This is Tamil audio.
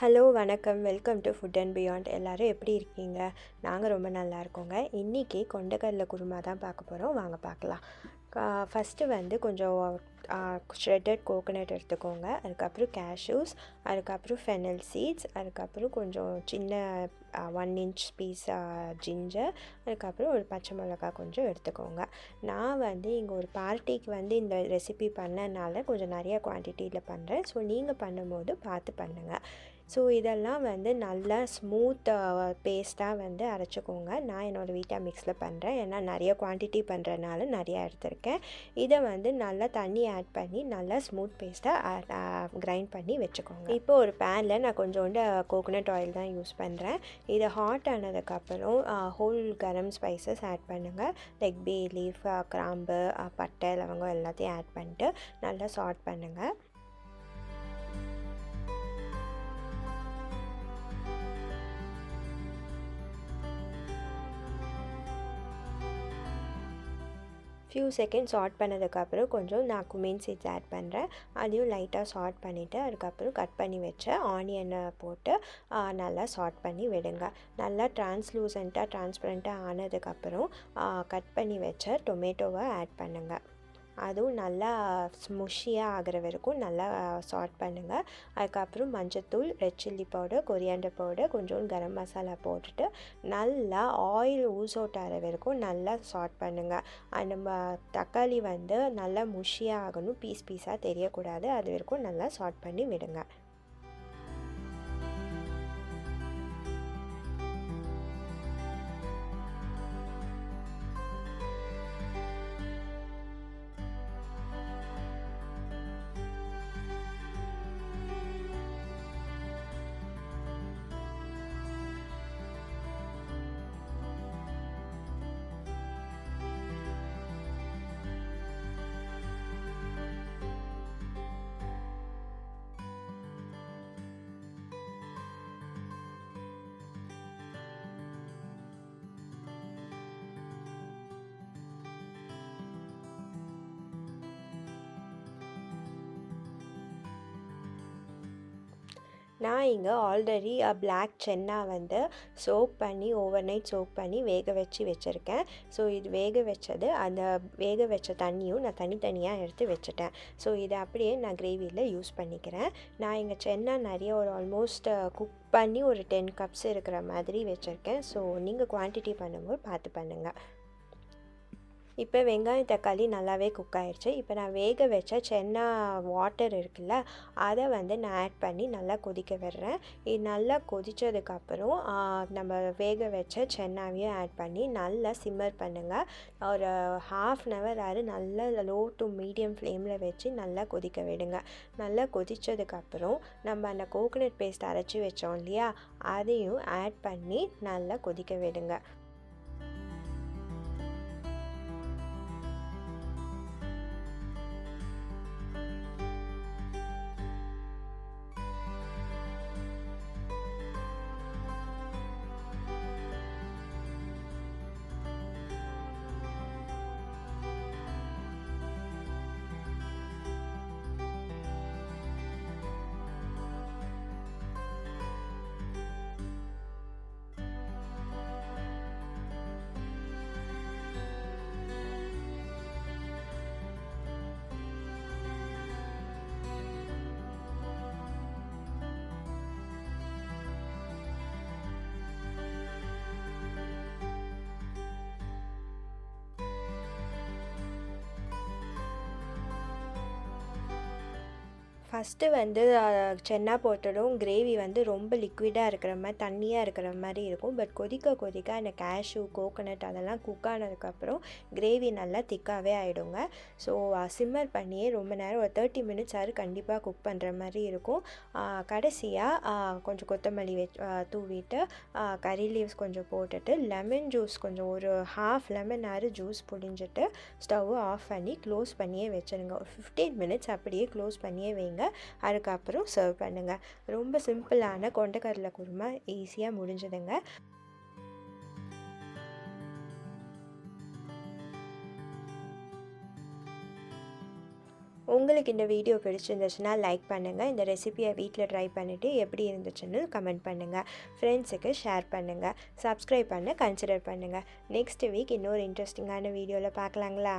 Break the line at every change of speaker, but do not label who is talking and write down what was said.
ஹலோ வணக்கம். Welcome to food and beyond. எல்லோரும் எப்படி இருக்கீங்க? நாங்கள் ரொம்ப நல்லா இருக்கோங்க. இன்றைக்கி கொண்டக்கடலை குருமா தான் பார்க்க போகிறோம். வாங்க பார்க்கலாம். ஃபஸ்ட்டு வந்து கொஞ்சம் ஷ்ரெட்டட் கோகோனட் எடுத்துக்கோங்க. அதுக்கப்புறம் கேஷ்யூஸ், அதுக்கப்புறம் ஃபெனல் சீட்ஸ், அதுக்கப்புறம் கொஞ்சம் சின்ன 1 இன்ச் பீஸ் ஜிஞ்சர், அதுக்கப்புறம் ஒரு பச்சை மிளகாய் கொஞ்சம் எடுத்துக்கோங்க. நான் வந்து இங்கே ஒரு பார்ட்டிக்கு வந்து இந்த ரெசிபி பண்ணனால கொஞ்சம் நிறையா குவான்டிட்டியில் பண்ணுறேன். ஸோ நீங்கள் பண்ணும்போது பார்த்து பண்ணுங்கள். ஸோ இதெல்லாம் வந்து நல்லா ஸ்மூத் பேஸ்ட்டாக வந்து அரைச்சிக்கோங்க. நான் என்னோடய வீட்டா மிக்ஸில் பண்ணுறேன். ஏன்னா நிறைய குவான்டிட்டி பண்ணுறதுனால நிறையா எடுத்திருக்கேன். இதை வந்து நல்லா தண்ணி ஆட் பண்ணி நல்லா ஸ்மூத் பேஸ்ட்டாக கிரைண்ட் பண்ணி வச்சுக்கோங்க. இப்போ ஒரு பேனில் நான் கொஞ்சோண்டு கோகோனட் ஆயில் தான் யூஸ் பண்ணுறேன். இதை ஹாட் ஆனதுக்கப்புறம் ஹோல் கரம் ஸ்பைசஸ் ஆட் பண்ணுங்கள். லைக் பே லீஃப், கிராம்பு, பட்டை, லவங்கம் எல்லாத்தையும் ஆட் பண்ணிட்டு நல்லா சாட் பண்ணுங்கள். ஃபியூ செகண்ட்ஸ் சாட் பண்ணதுக்கப்புறம் கொஞ்சம் நான் குமின் சீட்ஸ் ஆட் பண்ணுறேன். அதையும் லைட்டாக சாட் பண்ணிவிட்டு அதுக்கப்புறம் கட் பண்ணி வச்ச ஆனியனை போட்டு நல்லா சாட் பண்ணி விடுங்க. நல்லா டிரான்ஸ்பரண்ட்டாக ஆனதுக்கப்புறம் கட் பண்ணி வச்ச டொமேட்டோவை ஆட் பண்ணுங்கள். அதுவும் நல்லா ஸ்முஷியாக ஆகிற வரைக்கும் நல்லா சாட் பண்ணுங்கள். அதுக்கப்புறம் மஞ்சத்தூள், red chilli powder, coriander powder, கொஞ்சம் கரம் மசாலா போட்டுட்டு நல்லா ஆயில் ஊஸ் அவுட் ஆகிற வரைக்கும் நல்லா சாட் பண்ணுங்கள். நம்ம தக்காளி வந்து நல்லா முஷியாக ஆகணும், பீஸாக தெரியக்கூடாது. அது வரைக்கும் நல்லா சாட் பண்ணி விடுங்க. நான் இங்கே ஆல்ரெடி பிளாக் சென்னா வந்து ஓவர் நைட் சோக் பண்ணி வேக வச்சு வச்சுருக்கேன். ஸோ இது வேக வச்சது, அந்த வேக வச்ச தண்ணியும் நான் தனித்தனியாக எடுத்து வச்சுட்டேன். ஸோ இதை அப்படியே நான் கிரேவியில் யூஸ் பண்ணிக்கிறேன். நான் இங்கே சென்னா நிறைய ஒரு ஆல்மோஸ்ட் குக் பண்ணி ஒரு 10 கப்ஸ் இருக்கிற மாதிரி வச்சுருக்கேன். ஸோ நீங்கள் குவான்டிட்டி பண்ணும்போது பார்த்து பண்ணுங்கள். இப்போ வெங்காயம் தக்காளி நல்லாவே குக் ஆகிடுச்சு. இப்போ நான் வேக வச்ச சென்னா வாட்டர் இருக்குல்ல, அதை வந்து நான் ஆட் பண்ணி நல்லா கொதிக்க விடுறேன். இது நல்லா கொதித்ததுக்கப்புறம் நம்ம வேக வச்ச சென்னாவையும் ஆட் பண்ணி நல்லா சிம்மர் பண்ணுங்கள். ஒரு 1/2 hour நல்லா லோ டு மீடியம் ஃப்ளேமில் வச்சு நல்லா கொதிக்க விடுங்க. நல்லா கொதித்ததுக்கப்புறம் நம்ம அந்த கோகோனட் பேஸ்ட் அரைச்சி வச்சோம் இல்லையா, அதையும் ஆட் பண்ணி நல்லா கொதிக்க விடுங்க. ஃபஸ்ட்டு வந்து சென்னா போட்டதும் கிரேவி வந்து ரொம்ப லிக்விடாக இருக்கிற மாதிரி, தண்ணியாக இருக்கிற மாதிரி இருக்கும். பட் கொதிக்க கொதிக்க அந்த கேஷ்யூ, கோகோனட் அதெல்லாம் குக் ஆனதுக்கப்புறம் கிரேவி நல்லா திக்காகவே ஆகிடுங்க. ஸோ சிம்மர் பண்ணியே ரொம்ப நேரம் ஒரு 30 minutes கண்டிப்பாக குக் பண்ணுற மாதிரி இருக்கும். கடைசியாக கொஞ்சம் கொத்தமல்லி தூவிட்டு கறி லீவ்ஸ் கொஞ்சம் போட்டுட்டு லெமன் ஜூஸ் கொஞ்சம் ஒரு 1/2 lemon ஜூஸ் புழிஞ்சிட்டு ஸ்டவ்வை ஆஃப் பண்ணி க்ளோஸ் பண்ணியே வச்சுருங்க. ஒரு 15 minutes அப்படியே க்ளோஸ் பண்ணியே வைங்க. அதுக்கப்புறம் சர்வ் பண்ணுங்கள். ரொம்ப சிம்பிளான கொண்டக்கடலை குருமா ஈஸியாக முடிஞ்சதுங்க. உங்களுக்கு இந்த வீடியோ பிடிச்சிருந்துச்சுன்னா லைக் பண்ணுங்கள். இந்த ரெசிபியை வீட்டில் ட்ரை பண்ணிவிட்டு எப்படி இருந்துச்சுன்னு கமெண்ட் பண்ணுங்கள். ஃப்ரெண்ட்ஸுக்கு ஷேர் பண்ணுங்கள். சப்ஸ்கிரைப் பண்ண கன்சிடர் பண்ணுங்கள். நெக்ஸ்ட் வீக் இன்னொரு இன்ட்ரெஸ்டிங்கான வீடியோவில் பார்க்கலாங்களா?